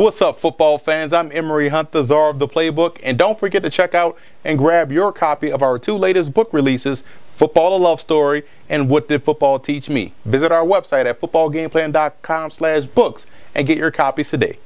What's up, football fans? I'm Emory Hunt, the czar of the playbook, and don't forget to check out and grab your copy of our two latest book releases, Football: A Love Story and What Did Football Teach Me? Visit our website at footballgameplan.com/books and get your copies today.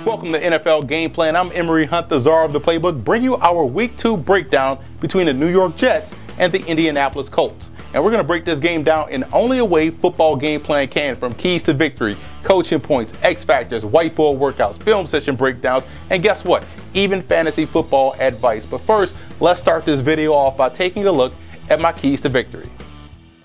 Welcome to NFL Game Plan. I'm Emory Hunt, the czar of the playbook, bring you our Week 2 breakdown between the New York Jets and the Indianapolis Colts. And we're going to break this game down in only a way Football Game Plan can, from keys to victory, coaching points, X factors, whiteboard workouts, film session breakdowns, and guess what? Even fantasy football advice. But first, let's start this video off by taking a look at my keys to victory.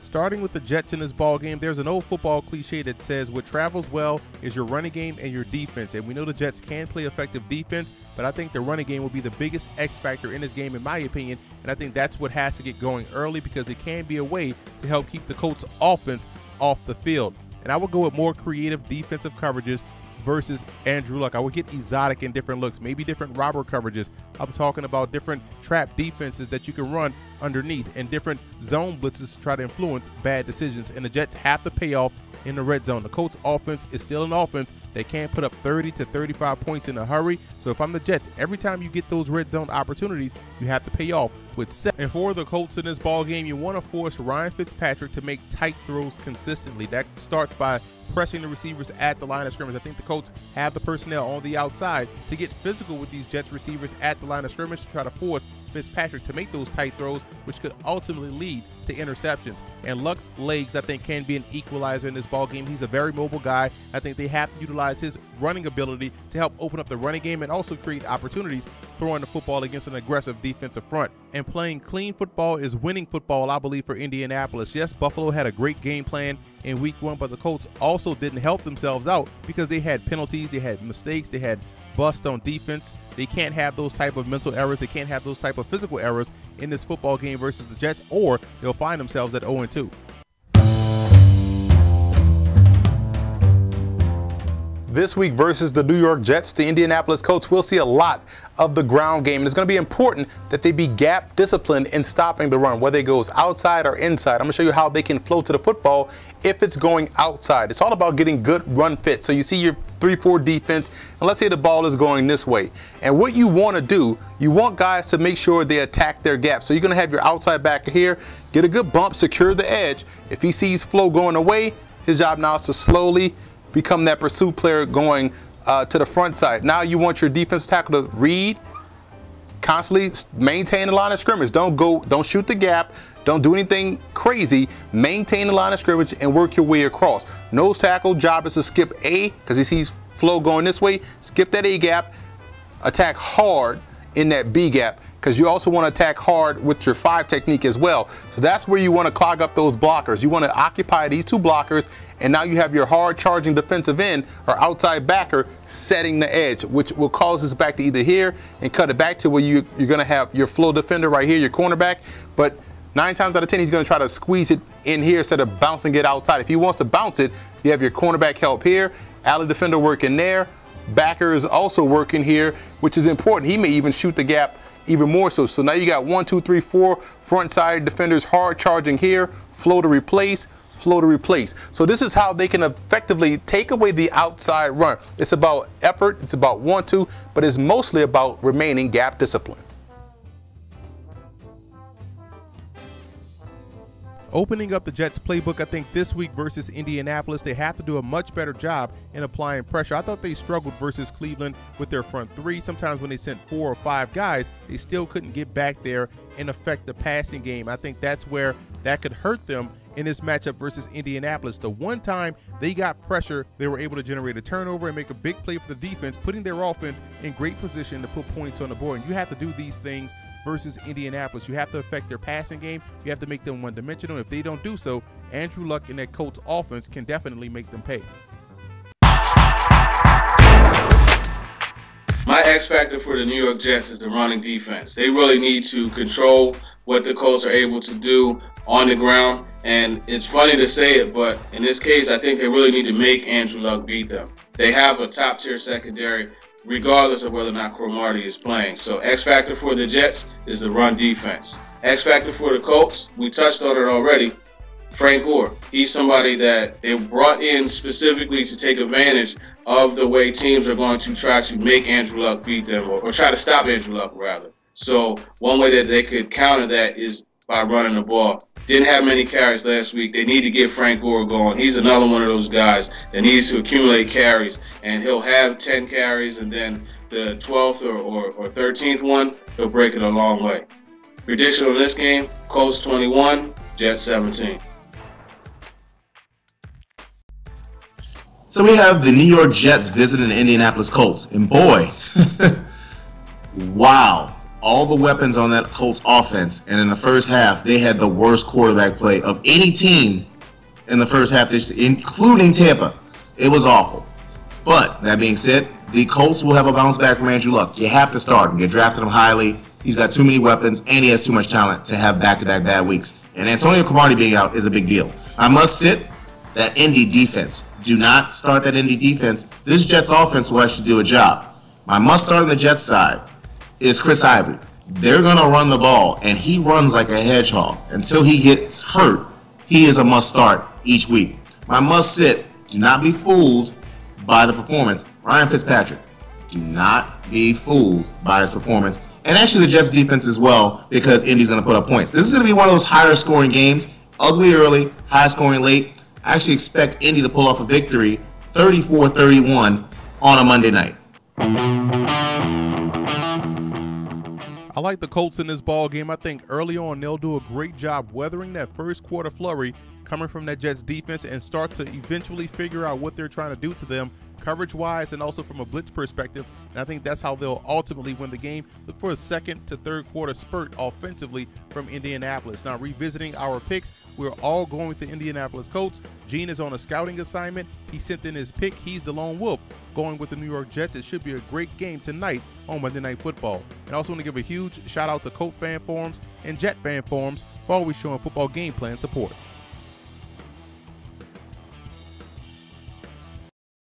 Starting with the Jets in this ball game, there's an old football cliche that says what travels well is your running game and your defense. And we know the Jets can play effective defense, but I think the running game will be the biggest X factor in this game, in my opinion. And I think that's what has to get going early, because it can be a way to help keep the Colts offense off the field. And I would go with more creative defensive coverages versus Andrew Luck. I would get exotic in different looks, maybe different robber coverages. I'm talking about different trap defenses that you can run underneath and different zone blitzes to try to influence bad decisions. And the Jets have to pay off in the red zone. The Colts offense is still an offense that can put up 30 to 35 points in a hurry. So if I'm the Jets, every time you get those red zone opportunities, you have to pay off with 7. And for the Colts in this ball game, you want to force Ryan Fitzpatrick to make tight throws consistently. That starts by pressing the receivers at the line of scrimmage. I think the Colts have the personnel on the outside to get physical with these Jets receivers at the line of scrimmage to try to force Fitzpatrick to make those tight throws, which could ultimately lead to interceptions. And Luck's legs, I think, can be an equalizer in this ball game. He's a very mobile guy. I think they have to utilize his running ability to help open up the running game and also create opportunities throwing the football against an aggressive defensive front. And playing clean football is winning football, I believe, for Indianapolis. Yes, Buffalo had a great game plan in Week 1, but the Colts also didn't help themselves out because they had penalties, they had mistakes, they had bust on defense. They can't have those type of mental errors. They can't have those type of physical errors in this football game versus the Jets, or they'll find themselves at 0-2. This week versus the New York Jets, the Indianapolis Colts will see a lot of the ground game. And it's going to be important that they be gap disciplined in stopping the run, whether it goes outside or inside. I'm going to show you how they can flow to the football if it's going outside. It's all about getting good run fit. So you see your 3-4 defense, and let's say the ball is going this way. And what you want to do, you want guys to make sure they attack their gap. So you're going to have your outside backer here, get a good bump, secure the edge. If he sees flow going away, his job now is to slowly become that pursuit player going to the front side. Now you want your defensive tackle to read, constantly maintain the line of scrimmage. Don't shoot the gap. Don't do anything crazy. Maintain the line of scrimmage and work your way across. Nose tackle job is to skip A, because he sees flow going this way. Skip that A gap. Attack hard in that B gap, because you also want to attack hard with your 5 technique as well. So that's where you want to clog up those blockers. You want to occupy these 2 blockers, and now you have your hard charging defensive end or outside backer setting the edge, which will cause this back to either here and cut it back to where you're going to have your flow defender right here, your cornerback. But 9 times out of 10, he's going to try to squeeze it in here instead of bouncing it outside. If he wants to bounce it, you have your cornerback help here, alley defender working there. Backer is also working here, which is important. He may even shoot the gap even more so. So now you got 1, 2, 3, 4 front side defenders hard charging here, flow to replace, flow to replace. So this is how they can effectively take away the outside run. It's about effort, it's about want to, but it's mostly about remaining gap discipline. Opening up the Jets playbook, I think this week versus Indianapolis, they have to do a much better job in applying pressure. I thought they struggled versus Cleveland with their front 3. Sometimes when they sent 4 or 5 guys, they still couldn't get back there and affect the passing game. I think that's where that could hurt them in this matchup versus Indianapolis. The one time they got pressure, they were able to generate a turnover and make a big play for the defense, putting their offense in great position to put points on the board. And you have to do these things versus Indianapolis. You have to affect their passing game. You have to make them one-dimensional. If they don't do so, Andrew Luck and that Colts offense can definitely make them pay. My X factor for the New York Jets is the running defense. They really need to control what the Colts are able to do on the ground. And it's funny to say it, but in this case, I think they really need to make Andrew Luck beat them. They have a top-tier secondary, regardless of whether or not Cromartie is playing. So X factor for the Jets is the run defense. X factor for the Colts, we touched on it already. Frank Gore. He's somebody that they brought in specifically to take advantage of the way teams are going to try to make Andrew Luck beat them, or try to stop Andrew Luck, rather. So one way that they could counter that is by running the ball. Didn't have many carries last week. They need to get Frank Gore going. He's another one of those guys that needs to accumulate carries, and he'll have 10 carries, and then the 12th or 13th one, he'll break it a long way. Prediction on this game, Colts 21, Jets 17. So we have the New York Jets visiting the Indianapolis Colts, and boy, wow. All the weapons on that Colts offense, and in the first half, they had the worst quarterback play of any team in the first half, including Tampa. It was awful. But, that being said, the Colts will have a bounce back from Andrew Luck. You have to start him. You drafted him highly. He's got too many weapons, and he has too much talent to have back-to-back bad weeks. And Antonio Cromartie being out is a big deal. I must sit that Indy defense. Do not start that Indy defense. This Jets offense will actually do a job. My must start on the Jets side is Chris Ivory. They're going to run the ball, and he runs like a hedgehog. Until he gets hurt, he is a must start each week. My must sit, do not be fooled by the performance. Ryan Fitzpatrick, do not be fooled by his performance. And actually the Jets defense as well, because Indy's going to put up points. This is going to be one of those higher scoring games, ugly early, high scoring late. I actually expect Indy to pull off a victory, 34-31 on a Monday night. I like the Colts in this ball game. I think early on they'll do a great job weathering that first quarter flurry coming from that Jets defense and start to eventually figure out what they're trying to do to them coverage-wise and also from a blitz perspective. And I think that's how they'll ultimately win the game. Look for a second to third quarter spurt offensively from Indianapolis. Now, revisiting our picks, we're all going with the Indianapolis Colts. Gene is on a scouting assignment. He sent in his pick. He's the lone wolf going with the New York Jets. It should be a great game tonight on Monday Night Football. And I also want to give a huge shout out to Colt fan forums and Jet fan forums for always showing football game plan support.